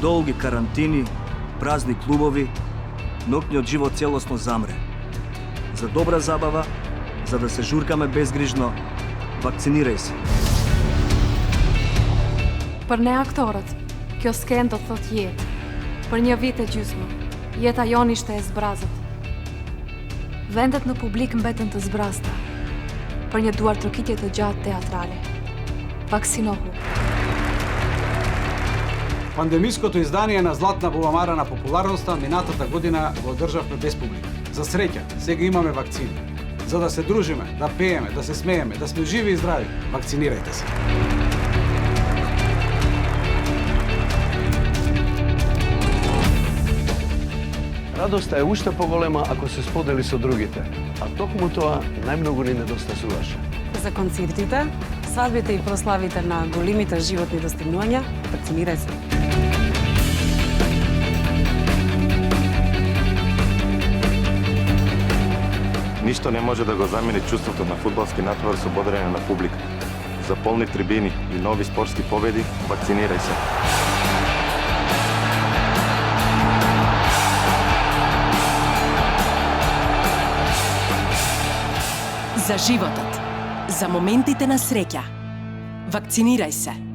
Долги карантини, празни клубови, ноќниот живот целосно замре. За добра забава, за да се журкаме безгрижно, вакцинирај се. Për ne aktorët, kjo sken do thot jetë. Për një vit e gjysmë, jeta jon ishte e zbrazët. Vendet në publik mbetën të zbrazta, për një duar trokitje të gjatë teatrale. Vaksinohu. Пандемиското издание на Златна буламара на популярноста минатата година го одржавме без публика. За среќа, сега имаме вакцини. За да се дружиме, да пееме, да се смееме, да сме живи и здрави, вакцинирајте се. Радоста е уште поголема ако се сподели со другите, а токму тоа најмногу ни недостасуваше. За концертите, свадбите и прославите на големите животни достигнувања, вакцинирај се. Ништо не може да го замени чувството на фудбалски натпревар со бодрење на публика. За полни трибини и нови спортски победи, вакцинирај се. За животот, за моментите на среќа. Вакцинирај се.